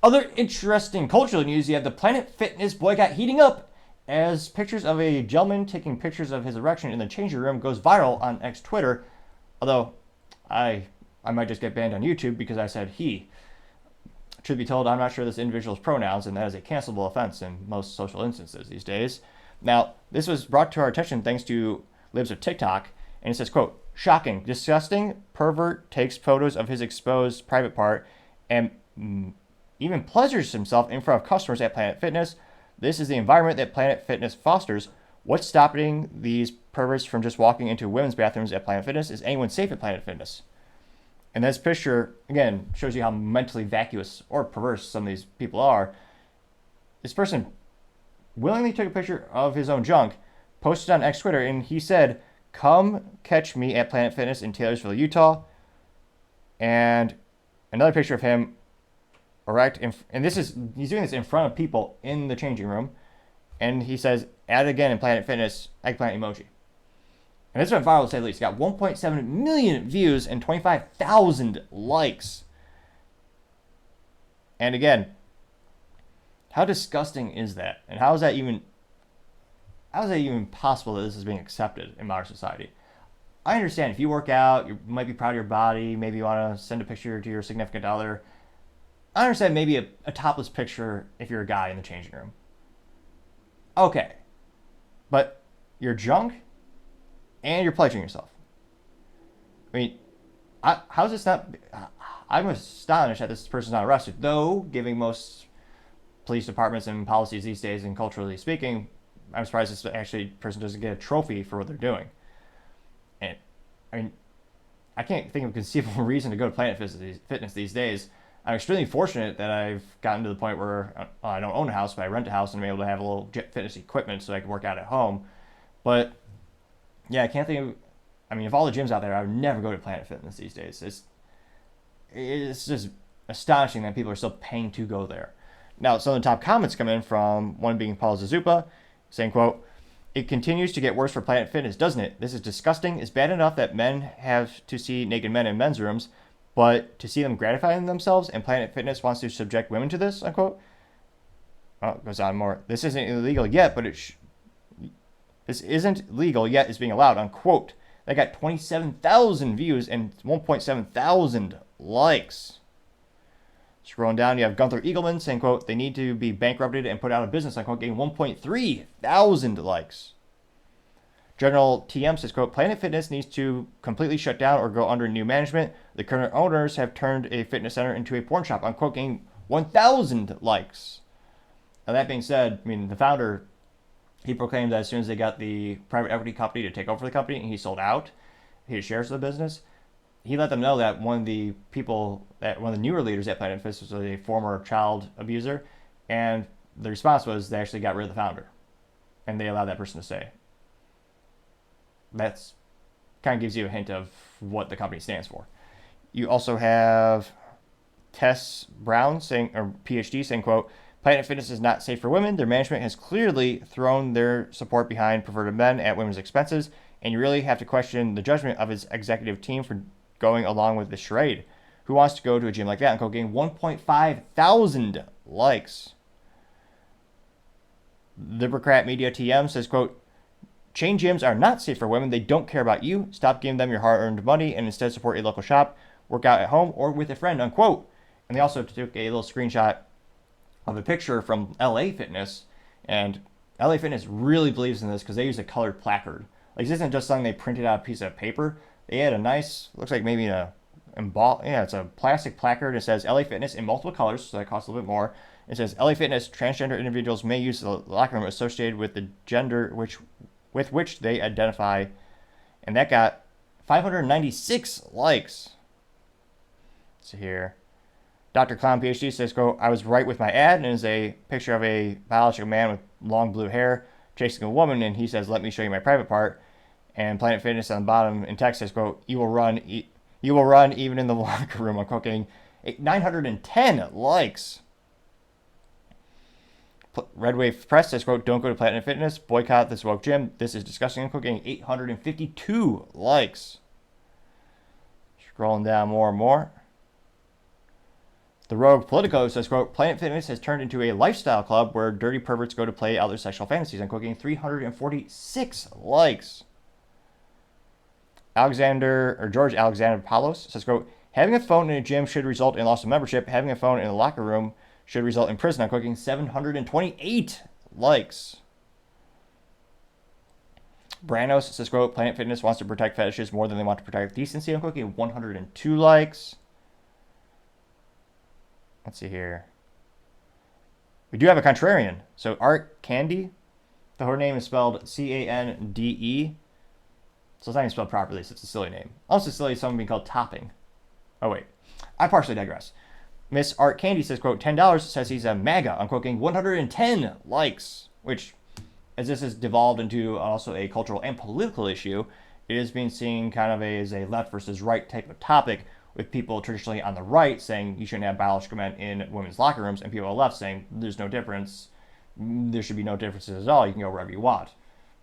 Other interesting cultural news, you have the Planet Fitness boycott heating up as pictures of a gentleman taking pictures of his erection in the changing room goes viral on X Twitter. Although I might just get banned on YouTube because I said he. Truth be told, I'm not sure this individual's pronouns, and that is a cancelable offense in most social instances these days. Now, this was brought to our attention thanks to Libs of TikTok, and it says, quote, shocking, disgusting, pervert takes photos of his exposed private part and even pleasures himself in front of customers at Planet Fitness. This is the environment that Planet Fitness fosters. What's stopping these perverts from just walking into women's bathrooms at Planet Fitness? Is anyone safe at Planet Fitness? And this picture, again, shows you how mentally vacuous or perverse some of these people are. This person willingly took a picture of his own junk, posted on X Twitter, and he said, come catch me at Planet Fitness in Taylorsville, Utah. And another picture of him erect, and he's doing this in front of people in the changing room. And he says, add it again in Planet Fitness, eggplant emoji. And this went viral to say the least. It got 1.7 million views and 25,000 likes. And again, how disgusting is that? And how is that even possible that this is being accepted in modern society? I understand if you work out, you might be proud of your body, maybe you want to send a picture to your significant other. I understand maybe a topless picture if you're a guy in the changing room. Okay. But your junk and you're pleasuring yourself. I mean, how is this not... I'm astonished that this person's not arrested, though, giving most police departments and policies these days, and culturally speaking, I'm surprised this person doesn't get a trophy for what they're doing. And, I mean, I can't think of a conceivable reason to go to Planet Fitness these days. I'm extremely fortunate that I've gotten to the point where I don't own a house, but I rent a house and I'm able to have a little fitness equipment so I can work out at home. But yeah, I can't think of... I mean, of all the gyms out there, I would never go to Planet Fitness these days. It's just astonishing that people are still paying to go there. Now, some of the top comments come in from one being Paul Zazupa, saying, quote, it continues to get worse for Planet Fitness, doesn't it? This is disgusting. It's bad enough that men have to see naked men in men's rooms, but to see them gratifying themselves, and Planet Fitness wants to subject women to this, unquote. Oh, it goes on more. This isn't illegal yet, but this isn't legal yet, it's being allowed, unquote. That got 27,000 views and 1.7 thousand likes. Scrolling down, you have Gunther Eagleman saying, quote, they need to be bankrupted and put out of business, unquote, getting 1.3 thousand likes. General TM says, quote, Planet Fitness needs to completely shut down or go under new management. The current owners have turned a fitness center into a porn shop, unquote, getting 1,000 likes. Now, that being said, I mean, the founder, he proclaimed that as soon as they got the private equity company to take over the company and he sold out his shares of the business, he let them know that one of the newer leaders at Planet Fitness was a former child abuser, and the response was they actually got rid of the founder, and they allowed that person to stay. That's kind of gives you a hint of what the company stands for. You also have Tess Brown saying, or PhD saying, quote, Planet Fitness is not safe for women. Their management has clearly thrown their support behind perverted men at women's expenses, and you really have to question the judgment of its executive team for going along with the charade. Who wants to go to a gym like that and go getting 1.5 thousand likes? Libercrat Media TM says, quote, chain gyms are not safe for women. They don't care about you. Stop giving them your hard-earned money and instead support a local shop. Work out at home or with a friend, unquote. And they also took a little screenshot of a picture from LA Fitness, and LA Fitness really believes in this because they use a colored placard. Like, this isn't just something they printed out a piece of paper. They had a nice, looks like maybe it's a plastic placard. It says LA Fitness in multiple colors, so that costs a little bit more. It says LA Fitness, transgender individuals may use the locker room associated with the gender with which they identify. And that got 596 likes. Let's see here. Dr. Clown PhD says, quote, I was right with my ad, and is a picture of a biological man with long blue hair chasing a woman, and he says, let me show you my private part. And Planet Fitness on the bottom in text says, quote, you will run even in the locker room. I'm cooking 910 likes. Red Wave Press says, quote, don't go to Planet Fitness, boycott this woke gym. This is disgusting. I'm cooking 852 likes. Scrolling down more and more. The Rogue Politico says, quote, Planet Fitness has turned into a lifestyle club where dirty perverts go to play out their sexual fantasies. Unquote, getting 346 likes. George Alexander Palos says, quote, having a phone in a gym should result in loss of membership. Having a phone in a locker room should result in prison. Unquote, getting 728 likes. Branos says, quote, Planet Fitness wants to protect fetishes more than they want to protect decency. Unquote, getting 102 likes. Let's see here. We do have a contrarian. So Art Candy, her name is spelled Cande. So it's not even spelled properly, so it's a silly name. Also silly is someone being called Topping. Oh, wait. I partially digress. Miss Art Candy says, quote, $10, says he's a MAGA. Unquote, getting 110 likes, which, as this has devolved into also a cultural and political issue, it is being seen kind of as a left versus right type of topic, with people traditionally on the right saying you shouldn't have biological men in women's locker rooms, and people on the left saying there's no difference. There should be no differences at all. You can go wherever you want.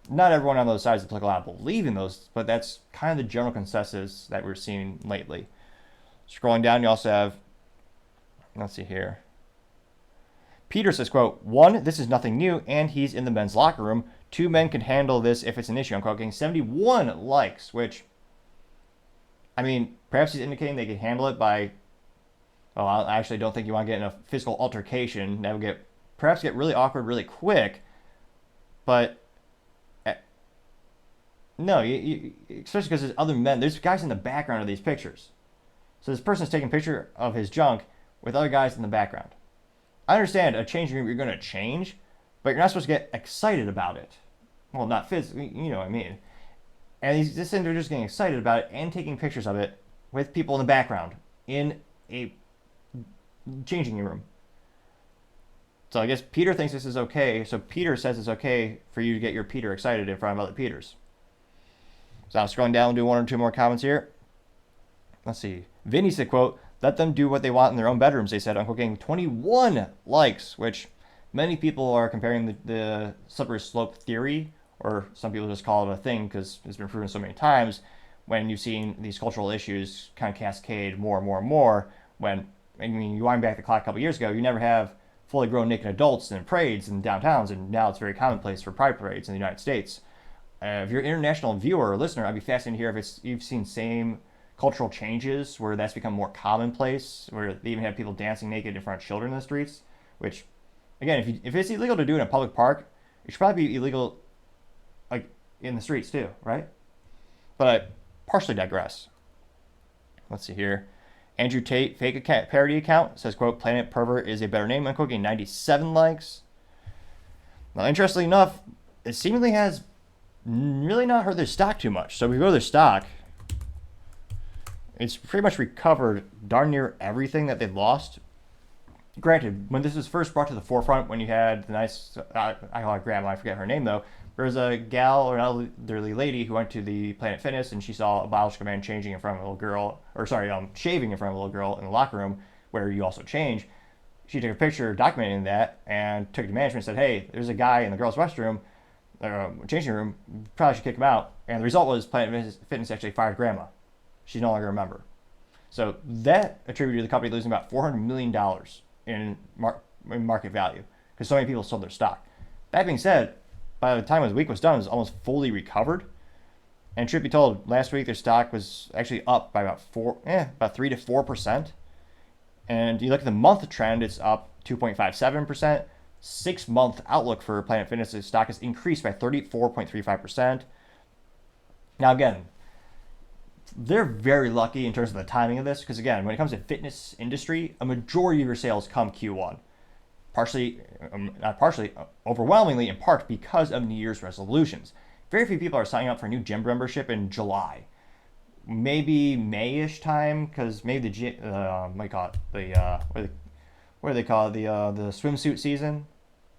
Not everyone on those sides of the political aisle believe in those, but that's kind of the general consensus that we're seeing lately. Scrolling down, you also have, let's see here. Peter says, quote, 1, this is nothing new, and he's in the men's locker room. 2, men can handle this if it's an issue. Unquote, getting 71 likes, which, I mean, perhaps he's indicating they can handle it by, well, I actually don't think you want to get in a physical altercation. That would perhaps get really awkward really quick. But, no, especially because there's other men. There's guys in the background of these pictures. So this person's taking a picture of his junk with other guys in the background. I understand a changing room, you're going to change, but you're not supposed to get excited about it. Well, not physically, you know what I mean. And this individual's getting excited about it and taking pictures of it with people in the background in a changing room. So I guess Peter thinks this is okay. So Peter says it's okay for you to get your Peter excited in front of other Peters. So I'm scrolling down and do 1 or 2 more comments here. Let's see. Vinny said, quote, let them do what they want in their own bedrooms, they said, unquote, getting 21 likes, which many people are comparing the slippery slope theory, or some people just call it a thing because it's been proven so many times, when you've seen these cultural issues kind of cascade more and more and more. When, I mean, you wind back the clock a couple years ago, you never have fully grown naked adults in parades in downtowns, and now it's very commonplace for pride parades in the United States. If you're an international viewer or listener, I'd be fascinated to hear if you've seen same cultural changes where that's become more commonplace, where they even have people dancing naked in front of children in the streets, which, again, if it's illegal to do in a public park, it should probably be illegal like in the streets too, right? But I partially digress. Let's see here. Andrew Tate, fake parody account, says, quote, Planet Pervert is a better name, unquote, getting 97 likes. Now, interestingly enough, it seemingly has really not hurt their stock too much. So if we go to their stock, it's pretty much recovered darn near everything that they've lost. Granted, when this was first brought to the forefront, when you had the nice, I call her grandma, I forget her name though, there was a gal or an elderly lady who went to the Planet Fitness and she saw a biological man changing in front of a little girl, shaving in front of a little girl in the locker room where you also change. She took a picture documenting that and took it to management and said, hey, there's a guy in the girls' restroom, changing room, probably should kick him out. And the result was Planet Fitness actually fired grandma. She's no longer a member. So that attributed to the company losing about $400 million in market value because so many people sold their stock. That being said, by the time the week was done, it was almost fully recovered. And truth be told, last week their stock was actually up by about 3 to 4%. And you look at the month trend, it's up 2.57%. 6-month outlook for Planet Fitness' stock has increased by 34.35%. Now again, they're very lucky in terms of the timing of this because again, when it comes to fitness industry, a majority of your sales come Q1. Overwhelmingly in part because of New Year's resolutions. Very few people are signing up for a new gym membership in July. Maybe May-ish time, because maybe the swimsuit season.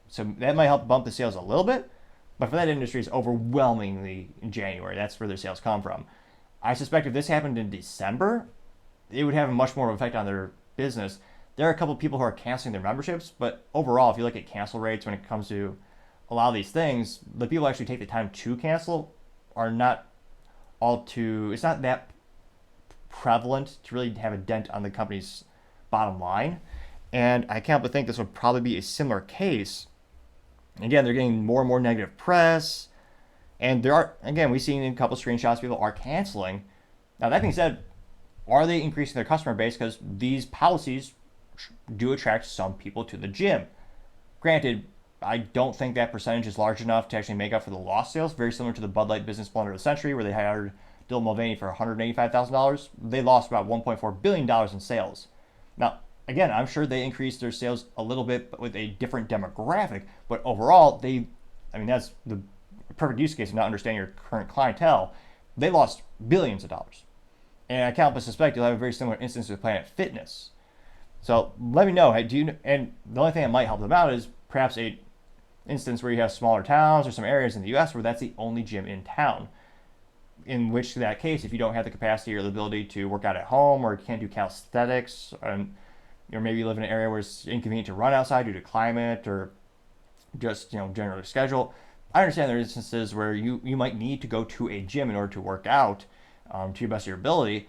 So that might help bump the sales a little bit, but for that industry, it's overwhelmingly in January. That's where their sales come from. I suspect if this happened in December, it would have a much more of an effect on their business. There are a couple of people who are canceling their memberships, but overall, if you look at cancel rates when it comes to a lot of these things, the people who actually take the time to cancel are not it's not that prevalent to really have a dent on the company's bottom line. And I can't but think this would probably be a similar case. Again, they're getting more and more negative press. And there are, again, we've seen in a couple screenshots people are canceling. Now, that being said, are they increasing their customer base? Because these policies do attract some people to the gym. Granted, I don't think that percentage is large enough to actually make up for the lost sales. Very similar to the Bud Light business blunder of the century, where they hired Dylan Mulvaney for $185,000. They lost about $1.4 billion in sales. Now, again, I'm sure they increased their sales a little bit with a different demographic, but overall, that's the perfect use case of not understanding your current clientele. They lost billions of dollars. And I can't but suspect you'll have a very similar instance with Planet Fitness. So let me know. And the only thing that might help them out is perhaps a instance where you have smaller towns or some areas in the U.S. where that's the only gym in town. In which, in that case, if you don't have the capacity or the ability to work out at home, or you can't do calisthenics, or maybe you live in an area where it's inconvenient to run outside due to climate or just general schedule, I understand there are instances where you might need to go to a gym in order to work out to your best of your ability.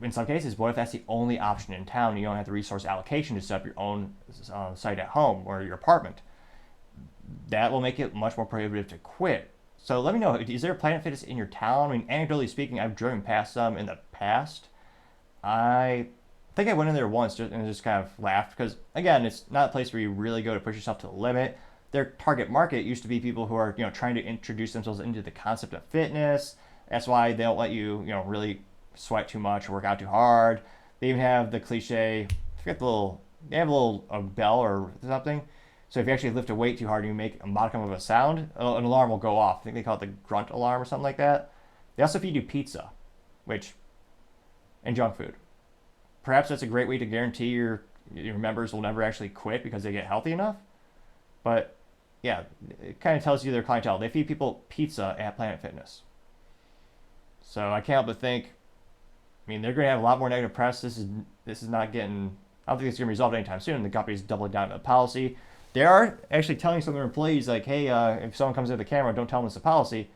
In some cases, what if that's the only option in town and you don't have the resource allocation to set up your own site at home or your apartment? That will make it much more prohibitive to quit. So let me know, is there a Planet Fitness in your town? I mean, anecdotally speaking, I've driven past some in the past. I think I went in there once and just kind of laughed because, again, it's not a place where you really go to push yourself to the limit. Their target market used to be people who are trying to introduce themselves into the concept of fitness. That's why they don't let you really sweat too much or work out too hard. They even have the cliche, I forget they have a bell or something. So if you actually lift a weight too hard and you make a modicum of a sound, an alarm will go off. I think they call it the grunt alarm or something like that. They also feed you pizza, and junk food. Perhaps that's a great way to guarantee your members will never actually quit because they get healthy enough. But yeah, it kind of tells you their clientele. They feed people pizza at Planet Fitness. So I can't help but think, they're going to have a lot more negative press. This is not getting, I don't think it's going to be resolved anytime soon. The company's doubling down on the policy. They are actually telling some of their employees, like, hey, if someone comes into the camera, don't tell them it's a policy.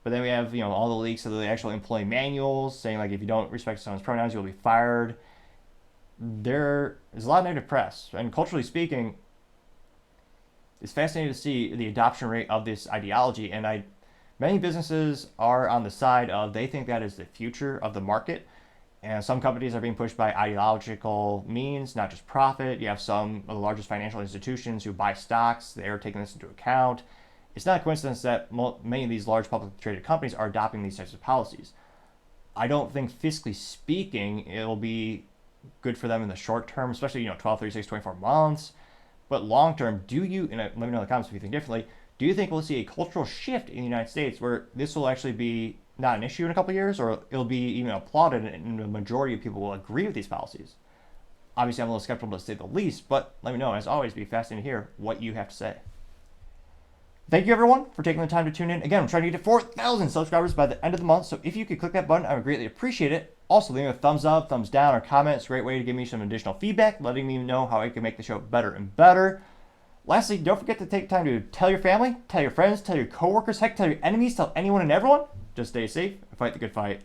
But then we have, all the leaks of the actual employee manuals saying, like, if you don't respect someone's pronouns, you'll be fired. There is a lot of negative press. And culturally speaking, it's fascinating to see the adoption rate of this ideology. And many businesses are on the side of they think that is the future of the market. And some companies are being pushed by ideological means, not just profit. You have some of the largest financial institutions who buy stocks. They're taking this into account. It's not a coincidence that many of these large publicly traded companies are adopting these types of policies. I don't think, fiscally speaking, it'll be good for them in the short term, especially 12, 36, 24 months. But long term, let me know in the comments if you think differently, do you think we'll see a cultural shift in the United States where this will actually be not an issue in a couple of years, or it'll be even applauded and the majority of people will agree with these policies? Obviously, I'm a little skeptical to say the least, but let me know. As always, it'd be fascinating to hear what you have to say. Thank you, everyone, for taking the time to tune in. Again, I'm trying to get to 4,000 subscribers by the end of the month, so if you could click that button, I would greatly appreciate it. Also, leave me a thumbs up, thumbs down, or comment. It's a great way to give me some additional feedback, letting me know how I can make the show better and better. Lastly, don't forget to take time to tell your family, tell your friends, tell your coworkers, heck, tell your enemies, tell anyone and everyone. Just stay safe and fight the good fight.